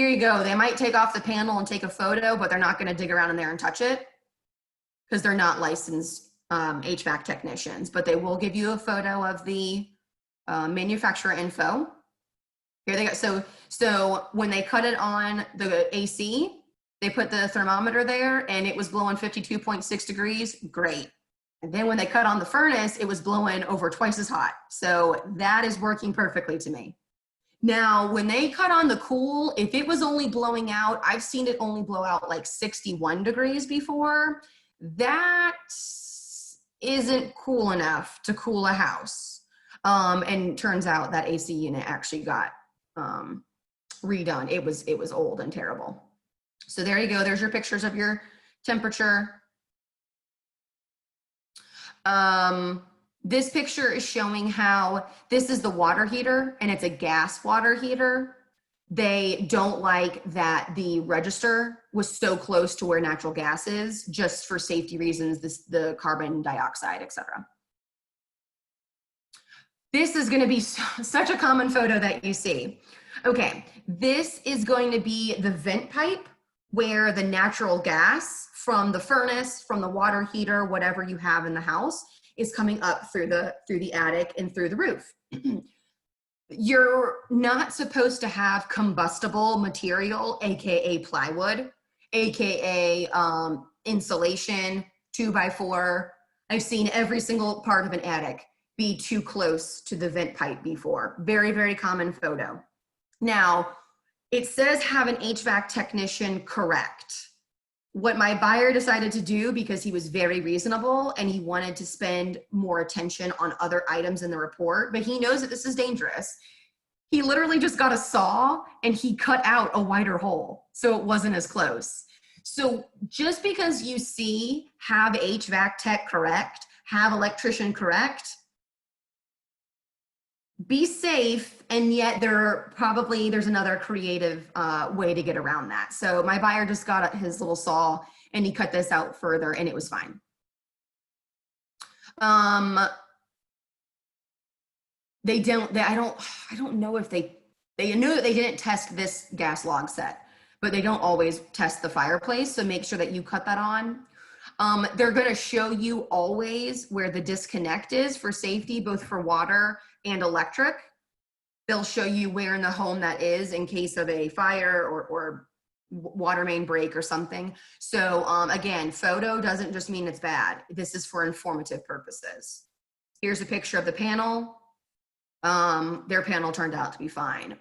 here you go. They might take off the panel and take a photo, but they're not going to dig around in there and touch it because they're not licensed HVAC technicians, but they will give you a photo of the manufacturer info. Here they go. So when they cut it on the AC, they put the thermometer there and it was blowing 52.6 degrees. Great. And then when they cut on the furnace, it was blowing over twice as hot. So that is working perfectly to me. Now, when they cut on the cool, if it was only blowing out, I've seen it only blow out like 61 degrees before. That isn't cool enough to cool a house. And turns out that AC unit actually got redone. It was old and terrible. So there you go. There's your pictures of your temperature. This picture is showing how this is the water heater and it's a gas water heater. They don't like that the register was so close to where natural gas is, just for safety reasons, the carbon dioxide, etc. This is going to be such a common photo that you see. Okay, this is going to be the vent pipe where the natural gas from the furnace, from the water heater, whatever you have in the house, is coming up through the attic and through the roof. You're not supposed to have combustible material, AKA plywood, AKA insulation, 2x4. I've seen every single part of an attic be too close to the vent pipe before. Very, very common photo. Now, it says have an HVAC technician correct. What my buyer decided to do, because he was very reasonable and he wanted to spend more attention on other items in the report, but he knows that this is dangerous. He literally just got a saw and he cut out a wider hole so it wasn't as close. So just because you see have HVAC tech correct, have electrician correct, be safe, and yet there's another creative way to get around that. So my buyer just got his little saw and he cut this out further and it was fine. I don't know if they knew that they didn't test this gas log set, but they don't always test the fireplace. So make sure that you cut that on. They're going to show you always where the disconnect is for safety, both for water and electric. They'll show you where in the home that is in case of a fire or water main break or something. So again, photo doesn't just mean it's bad. This is for informative purposes. Here's a picture of the panel. Their panel turned out to be fine.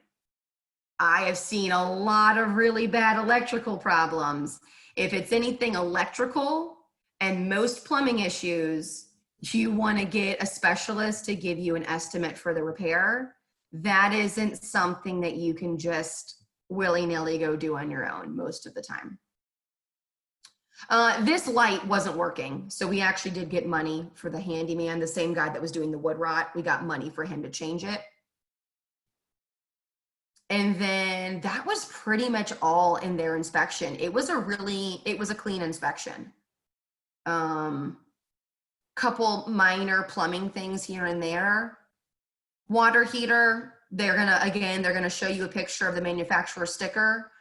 I have seen a lot of really bad electrical problems. If it's anything electrical and most plumbing issues, you want to get a specialist to give you an estimate for the repair. That isn't something that you can just willy-nilly go do on your own most of the time. This light wasn't working, so we actually did get money for the handyman, the same guy that was doing the wood rot. We got money for him to change it. And then that was pretty much all in their inspection. It was a clean inspection. Couple minor plumbing things here and there. Water heater, they're gonna show you a picture of the manufacturer sticker.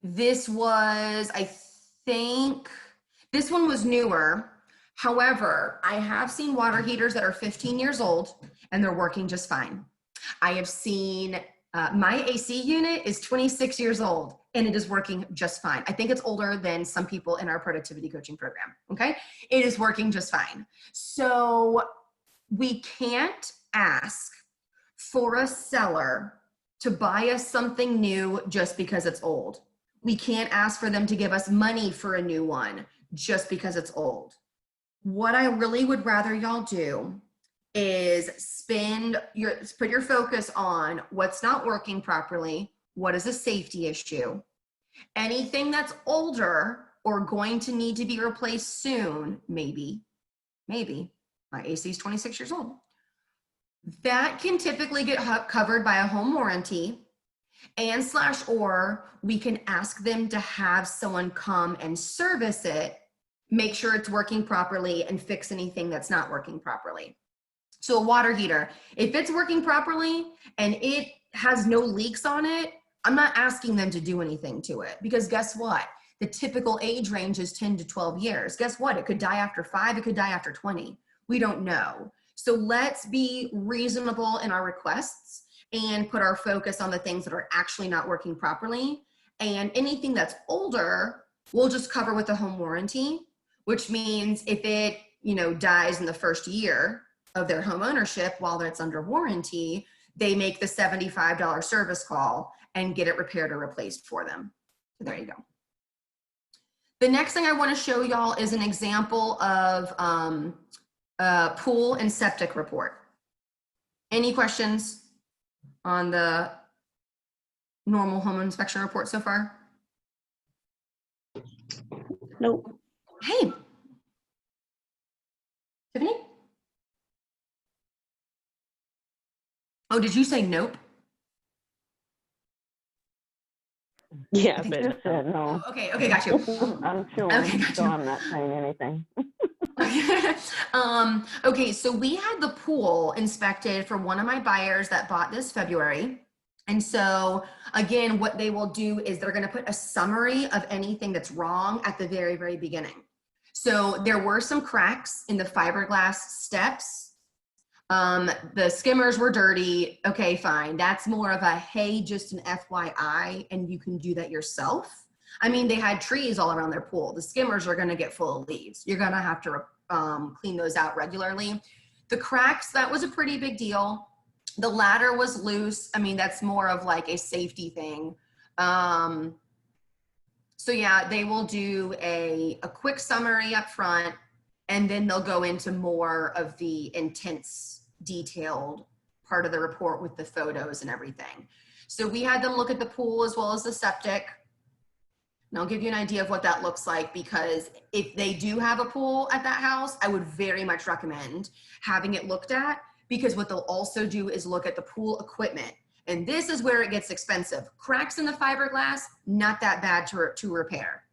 This was, I think, this one was newer. However, I have seen water heaters that are 15 years old and they're working just fine. I have seen, my AC unit is 26 years old and it is working just fine. I think it's older than some people in our productivity coaching program, okay? It is working just fine. So we can't ask for a seller to buy us something new just because it's old. We can't ask for them to give us money for a new one just because it's old. What I really would rather y'all do is put your focus on what's not working properly, what is a safety issue. Anything that's older or going to need to be replaced soon, maybe, my AC is 26 years old. That can typically get covered by a home warranty or we can ask them to have someone come and service it, make sure it's working properly and fix anything that's not working properly. So a water heater, if it's working properly and it has no leaks on it, I'm not asking them to do anything to it, because guess what? The typical age range is 10 to 12 years. Guess what? It could die after 5, it could die after 20. We don't know. So let's be reasonable in our requests and put our focus on the things that are actually not working properly. And anything that's older, we'll just cover with a home warranty, which means if it, dies in the first year of their home ownership while it's under warranty, they make the $75 service call and get it repaired or replaced for them. So there you go. The next thing I want to show y'all is an example of pool and septic report. Any questions on the normal home inspection report so far? Nope. Hey, Tiffany? Oh, did you say nope? Yeah, I think but Just said no. Oh, okay, got you. I'm sure, Okay, got so you. I'm not saying anything. Okay, so we had the pool inspected for one of my buyers that bought this February. And so again, what they will do is they're going to put a summary of anything that's wrong at the very, very beginning. So there were some cracks in the fiberglass steps. The skimmers were dirty. Okay, fine. That's more of a, hey, just an FYI, and you can do that yourself. I mean, they had trees all around their pool. The skimmers are going to get full of leaves. You're going to have to clean those out regularly. The cracks, that was a pretty big deal. The ladder was loose. I mean, that's more of like a safety thing. So yeah, they will do a quick summary up front, and then they'll go into more of the intense, detailed part of the report with the photos and everything. So we had them look at the pool as well as the septic. And I'll give you an idea of what that looks like, because if they do have a pool at that house, I would very much recommend having it looked at, because what they'll also do is look at the pool equipment. And this is where it gets expensive. Cracks in the fiberglass, not that bad to repair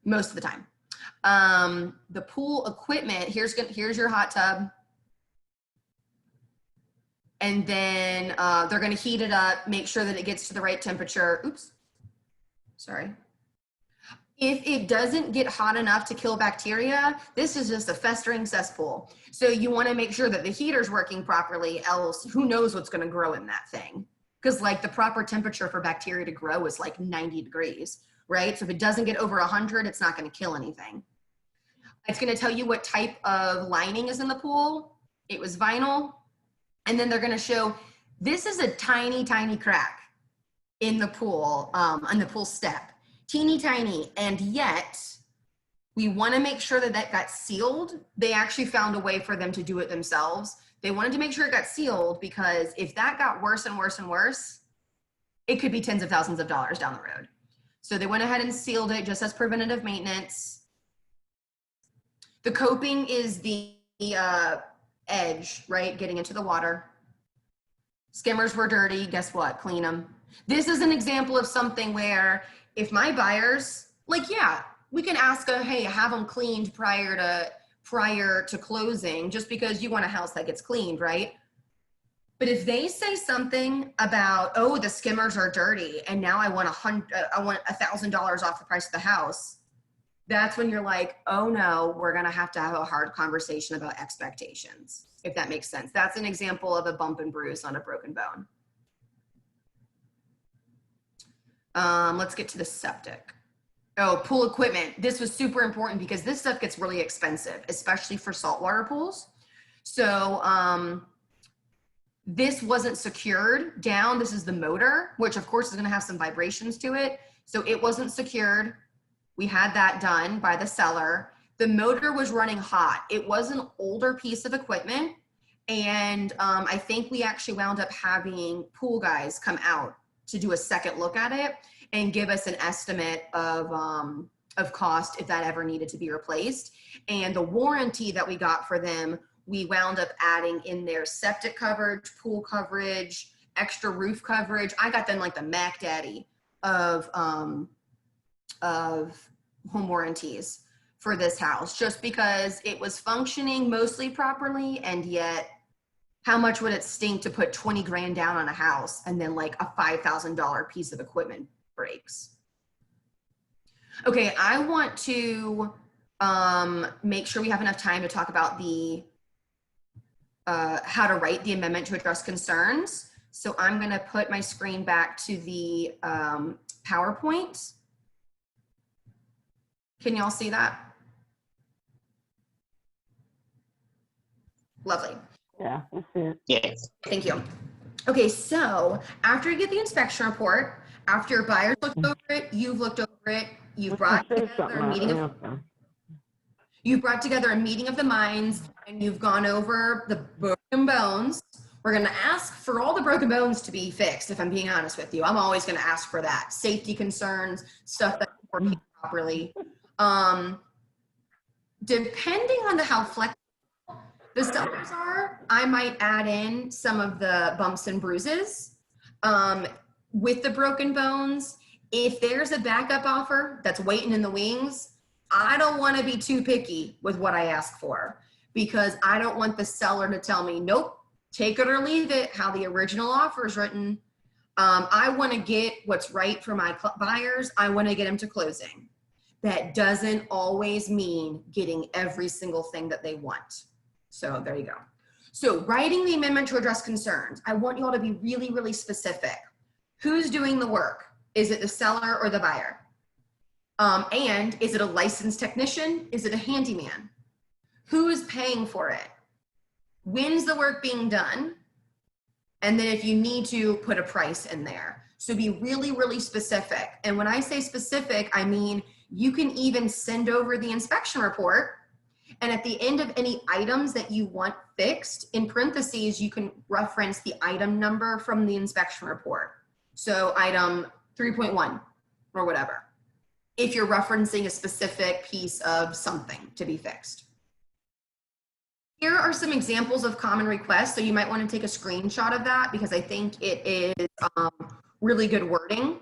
most of the time. The pool equipment, here's your hot tub. And then they're gonna heat it up, make sure that it gets to the right temperature. Oops, sorry. If it doesn't get hot enough to kill bacteria, this is just a festering cesspool. So you wanna make sure that the heater's working properly, else who knows what's gonna grow in that thing. Because like the proper temperature for bacteria to grow is like 90 degrees, right? So if it doesn't get over 100, it's not gonna kill anything. It's gonna tell you what type of lining is in the pool. It was vinyl. And then they're gonna show, this is a tiny, tiny crack in the pool, on the pool step. Teeny tiny, and yet we wanna make sure that that got sealed. They actually found a way for them to do it themselves. They wanted to make sure it got sealed, because if that got worse and worse and worse, it could be tens of thousands of dollars down the road. So they went ahead and sealed it just as preventative maintenance. The coping is the edge, right? Getting into the water. Skimmers were dirty, guess what? Clean them. This is an example of something where if my buyers, like, yeah, we can ask hey, have them cleaned prior to closing, just because you want a house that gets cleaned, right? But if they say something about, oh, the skimmers are dirty and now I want $1,000 off the price of the house, that's when you're like, oh no, we're gonna have to have a hard conversation about expectations, if that makes sense. That's an example of a bump and bruise, not a broken bone. Let's get to the septic. Oh, pool equipment. This was super important because this stuff gets really expensive, especially for saltwater pools. So this wasn't secured down. This is the motor, which of course is gonna have some vibrations to it. So it wasn't secured. We had that done by the seller. The motor was running hot. It was an older piece of equipment. And I think we actually wound up having pool guys come out to do a second look at it and give us an estimate of cost if that ever needed to be replaced. And the warranty that we got for them, we wound up adding in their septic coverage, pool coverage, extra roof coverage. I got them like the Mac Daddy of home warranties for this house, just because it was functioning mostly properly, and yet How much would it stink to put 20 grand down on a house and then like a $5,000 piece of equipment breaks? Okay, I want to make sure we have enough time to talk about the how to write the amendment to address concerns. So I'm going to put my screen back to the PowerPoint. Can y'all see that? Lovely. Yeah, that's it. Yes. Thank you. Okay, so after you get the inspection report, after your buyers looked over it, you've looked over it, you've brought together a meeting of the minds, and you've gone over the broken bones. We're going to ask for all the broken bones to be fixed, if I'm being honest with you. I'm always going to ask for that. Safety concerns, stuff that's working properly. Depending on how flexible the sellers are, I might add in some of the bumps and bruises with the broken bones. If there's a backup offer that's waiting in the wings, I don't want to be too picky with what I ask for, because I don't want the seller to tell me, nope, take it or leave it, how the original offer is written. I want to get what's right for my buyers. I want to get them to closing. That doesn't always mean getting every single thing that they want. So there you go. So writing the amendment to address concerns, I want you all to be really, really specific. Who's doing the work? Is it the seller or the buyer? And is it a licensed technician? Is it a handyman? Who is paying for it? When's the work being done? And then if you need to, put a price in there. So be really, really specific. And when I say specific, I mean, you can even send over the inspection report, and at the end of any items that you want fixed, in parentheses, you can reference the item number from the inspection report. So item 3.1 or whatever, if you're referencing a specific piece of something to be fixed. Here are some examples of common requests. So you might want to take a screenshot of that, because I think it is really good wording.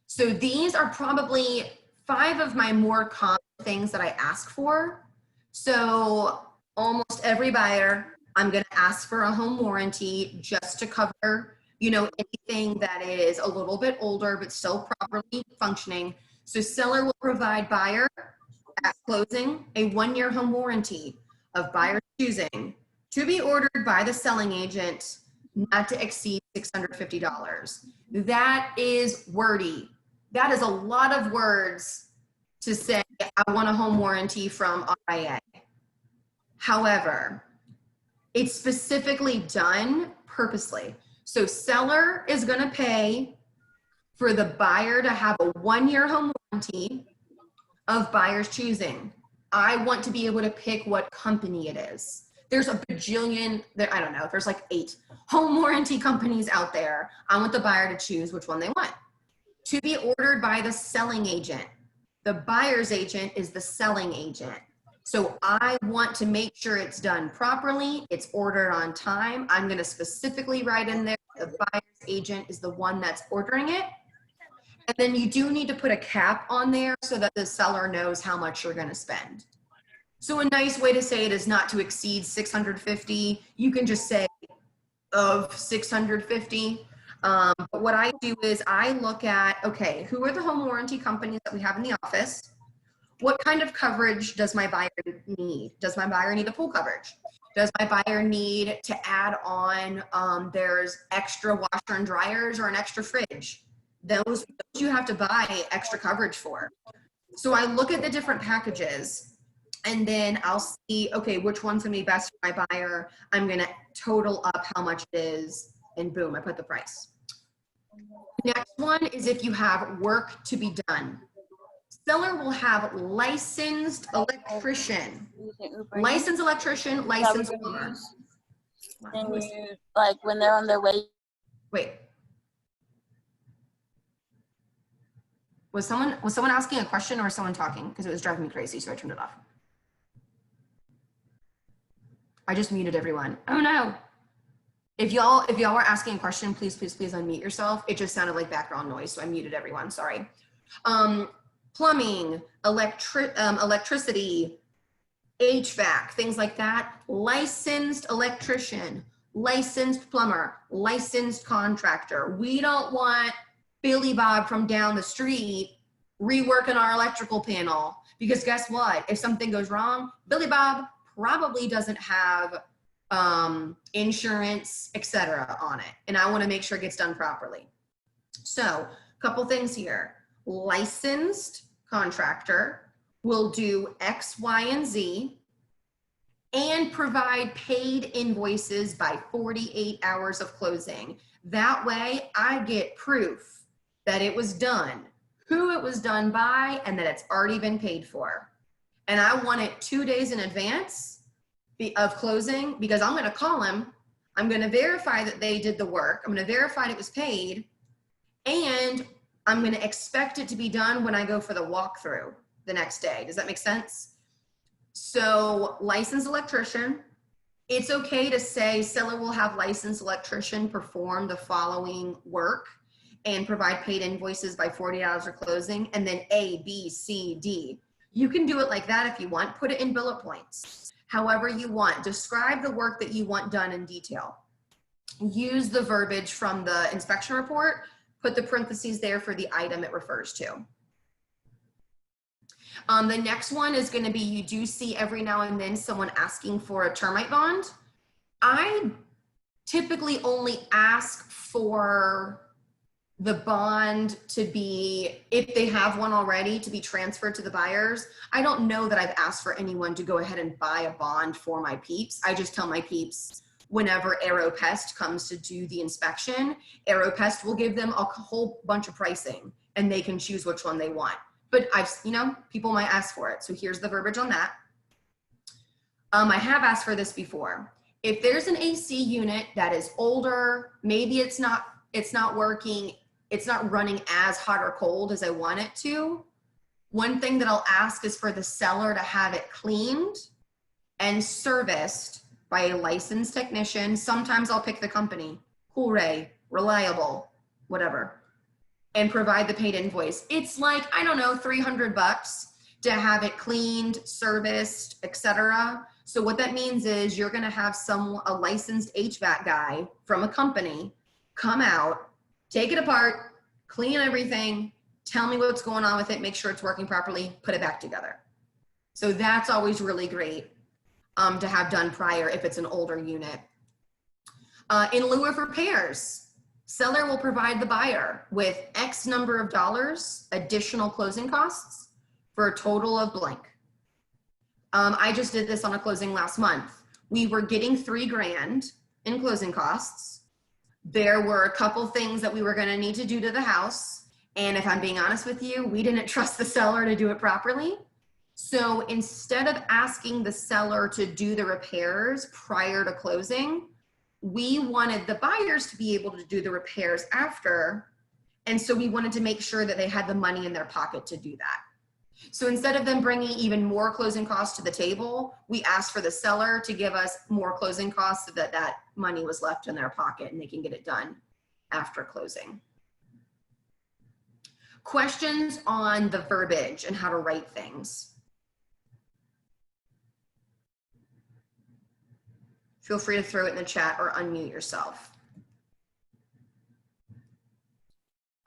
So these are probably 5 of my more common things that I ask for. So almost every buyer, I'm going to ask for a home warranty just to cover, you know, anything that is a little bit older but still properly functioning. So seller will provide buyer at closing a 1-year home warranty of buyer's choosing, to be ordered by the selling agent, not to exceed $650. That is wordy. That is a lot of words to say, I want a home warranty from RIA. However, it's specifically done purposely. So seller is going to pay for the buyer to have a 1-year home warranty of buyer's choosing. I want to be able to pick what company it is. There's a bajillion, I don't know, there's like 8 home warranty companies out there. I want the buyer to choose which one they want. To be ordered by the selling agent. The buyer's agent is the selling agent. So I want to make sure it's done properly, it's ordered on time. I'm going to specifically write in there, the buyer's agent is the one that's ordering it. And then you do need to put a cap on there so that the seller knows how much you're going to spend. So a nice way to say it is not to exceed $650. You can just say of $650. But what I do is I look at, okay, who are the home warranty companies that we have in the office? What kind of coverage does my buyer need? Does my buyer need the full coverage? Does my buyer need to add on, there's extra washer and dryers or an extra fridge? Those you have to buy extra coverage for. So I look at the different packages, and then I'll see, okay, which one's gonna be best for my buyer? I'm gonna total up how much it is, and boom, I put the price. Next one is if you have work to be done. Seller will have licensed electrician, licensed plumber. Like when they're on their way. Wait. Was someone asking a question or someone talking? Because it was driving me crazy, so I turned it off. I just muted everyone. Oh no. If y'all were asking a question, please unmute yourself. It just sounded like background noise, so I muted everyone, sorry. Plumbing, electricity, HVAC, things like that. Licensed electrician, licensed plumber, licensed contractor. We don't want Billy Bob from down the street reworking our electrical panel, because guess what? If something goes wrong, Billy Bob probably doesn't have insurance, etc. on it. And I want to make sure it gets done properly. So a couple things here. Licensed contractor will do X, Y, and Z and provide paid invoices by 48 hours of closing. That way I get proof that it was done, who it was done by, and that it's already been paid for. And I want it 2 days in advance of closing, because I'm gonna call him, I'm gonna verify that they did the work, I'm gonna verify it was paid, and I'm gonna expect it to be done when I go for the walkthrough the next day. Does that make sense? So licensed electrician, it's okay to say seller will have licensed electrician perform the following work and provide paid invoices by 40 hours of closing, and then A, B, C, D. You can do it like that if you want. Put it in bullet points, however you want. Describe the work that you want done in detail. Use the verbiage from the inspection report. Put the parentheses there for the item it refers to. The next one is going to be, you do see every now and then someone asking for a termite bond. I typically only ask for the bond to be, if they have one already, to be transferred to the buyers. I don't know that I've asked for anyone to go ahead and buy a bond for my peeps. I just tell my peeps, whenever AeroPest comes to do the inspection, AeroPest will give them a whole bunch of pricing and they can choose which one they want. But people might ask for it. So here's the verbiage on that. I have asked for this before. If there's an AC unit that is older, maybe it's not working, it's not running as hot or cold as I want it to, one thing that I'll ask is for the seller to have it cleaned and serviced by a licensed technician. Sometimes I'll pick the company, Coolray, Reliable, whatever, and provide the paid invoice. It's like, I don't know, $300 to have it cleaned, serviced, etc. So what that means is you're gonna have a licensed HVAC guy from a company come out, take it apart, clean everything, tell me what's going on with it, make sure it's working properly, put it back together. So that's always really great to have done prior if it's an older unit. In lieu of repairs, seller will provide the buyer with X number of dollars additional closing costs for a total of blank. I just did this on a closing last month. We were getting $3 grand in closing costs. There were a couple things that we were gonna need to do to the house. And if I'm being honest with you, we didn't trust the seller to do it properly. So instead of asking the seller to do the repairs prior to closing, we wanted the buyers to be able to do the repairs after. And so we wanted to make sure that they had the money in their pocket to do that. So instead of them bringing even more closing costs to the table, we asked for the seller to give us more closing costs so that that money was left in their pocket and they can get it done after closing. Questions on the verbiage and how to write things? Feel free to throw it in the chat or unmute yourself.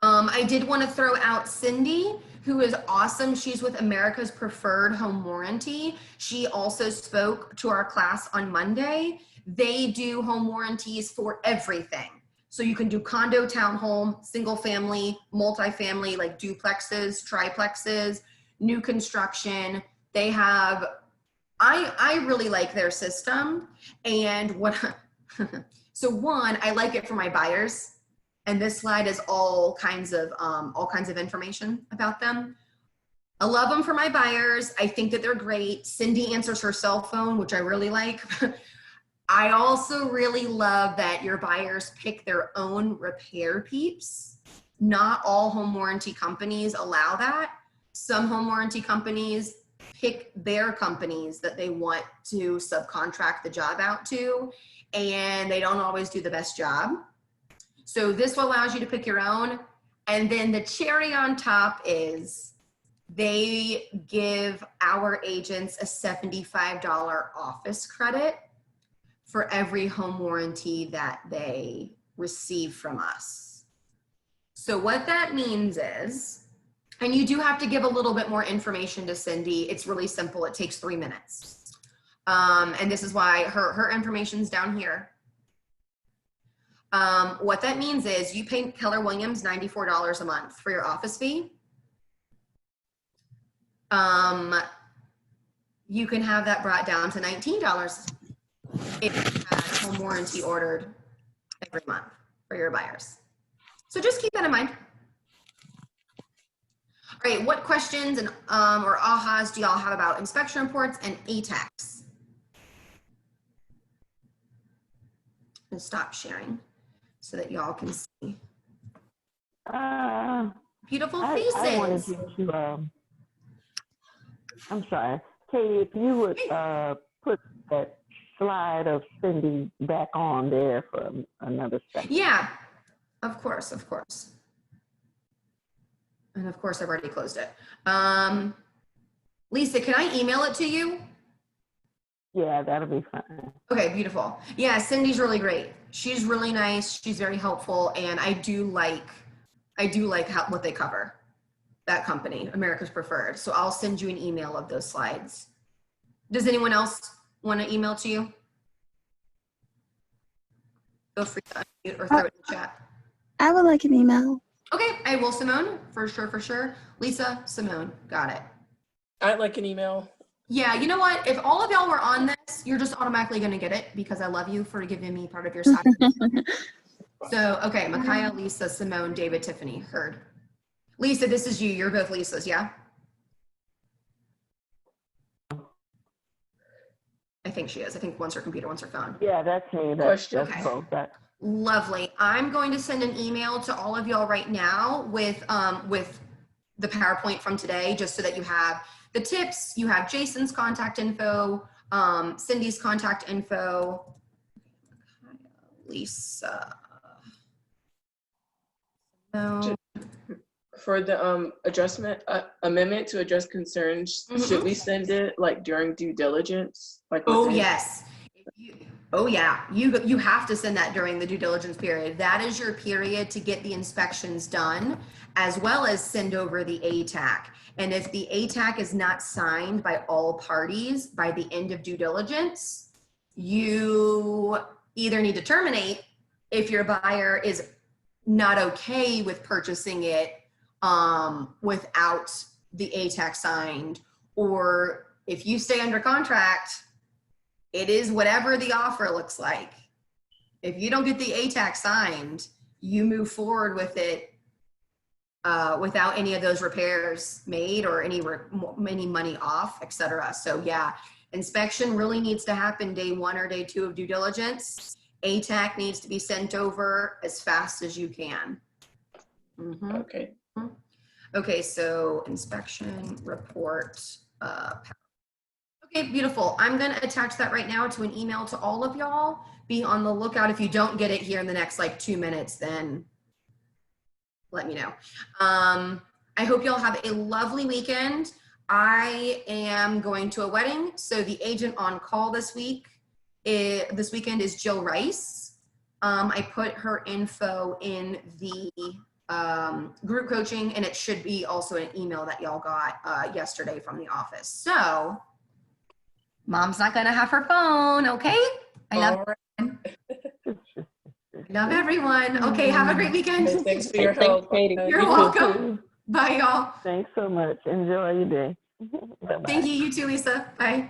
I did want to throw out Cindy, who is awesome. She's with America's Preferred Home Warranty. She also spoke to our class on Monday. They do home warranties for everything. So you can do condo, townhome, single family, multifamily, like duplexes, triplexes, new construction. They have, I really like their system. And so one, I like it for my buyers. And this slide is all kinds of information about them. I love them for my buyers. I think that they're great. Cindy answers her cell phone, which I really like. I also really love that your buyers pick their own repair peeps. Not all home warranty companies allow that. Some home warranty companies pick their companies that they want to subcontract the job out to, and they don't always do the best job. So this allows you to pick your own. And then the cherry on top is they give our agents a $75 office credit for every home warranty that they receive from us. So what that means is, and you do have to give a little bit more information to Cindy. It's really simple. It takes 3 minutes. And this is why her information's down here. What that means is you pay Keller Williams $94 a month for your office fee. You can have that brought down to $19 if you had home warranty ordered every month for your buyers. So just keep that in mind. All right, what questions and or ahas do y'all have about inspection reports and ATACs? And stop sharing so that y'all can see. Beautiful faces. I wanted you to, I'm sorry, Katie, if you would put that slide of Cindy back on there for another second. Yeah, of course, of course. And of course, I've already closed it. Lisa, can I email it to you? Yeah, that'll be fine. Okay, beautiful. Yeah, Cindy's really great. She's really nice. She's very helpful, and I do like what they cover. That company, America's Preferred. So I'll send you an email of those slides. Does anyone else want to email to you? Feel free to unmute or throw it in the chat. I would like an email. Okay, I will, Simone, for sure, for sure. Lisa, Simone, got it. I'd like an email. Yeah, you know what? If all of y'all were on this, you're just automatically going to get it because I love you for giving me part of your side. So, okay, Micaiah, Lisa, Simone, David, Tiffany, heard. Lisa, this is you. You're both Lisas, yeah? I think she is. I think one's her computer, one's her phone. Yeah, that's me. That's Okay. both. Lovely. I'm going to send an email to all of y'all right now with the PowerPoint from today, just so that you have the tips, you have Jason's contact info, Cindy's contact info, Lisa. No. For the amendment to address concerns, should we send it like during due diligence? Like Oh yes. Oh yeah, you have to send that during the due diligence period. That is your period to get the inspections done, as well as send over the ATAC. And if the ATAC is not signed by all parties by the end of due diligence, you either need to terminate if your buyer is not okay with purchasing it without the ATAC signed, or if you stay under contract, it is whatever the offer looks like. If you don't get the ATAC signed, you move forward with it without any of those repairs made or any money off, etc. So yeah, inspection really needs to happen day 1 or day 2 of due diligence. ATAC needs to be sent over as fast as you can. Okay. Okay, so inspection report. Okay, beautiful. I'm going to attach that right now to an email to all of y'all. Be on the lookout. If you don't get it here in the next like 2 minutes, then let me know. I hope y'all have a lovely weekend. I am going to a wedding, so the agent on call this weekend is Jill Rice. I put her info in the group coaching, and it should be also an email that y'all got yesterday from the office. So mom's not gonna have her phone, okay? I love everyone. I love everyone. Okay, have a great weekend. Thanks for your Thanks, help. Katie. You're welcome. Bye, y'all. Thanks so much. Enjoy your day. Bye-bye. Thank you. You too, Lisa. Bye.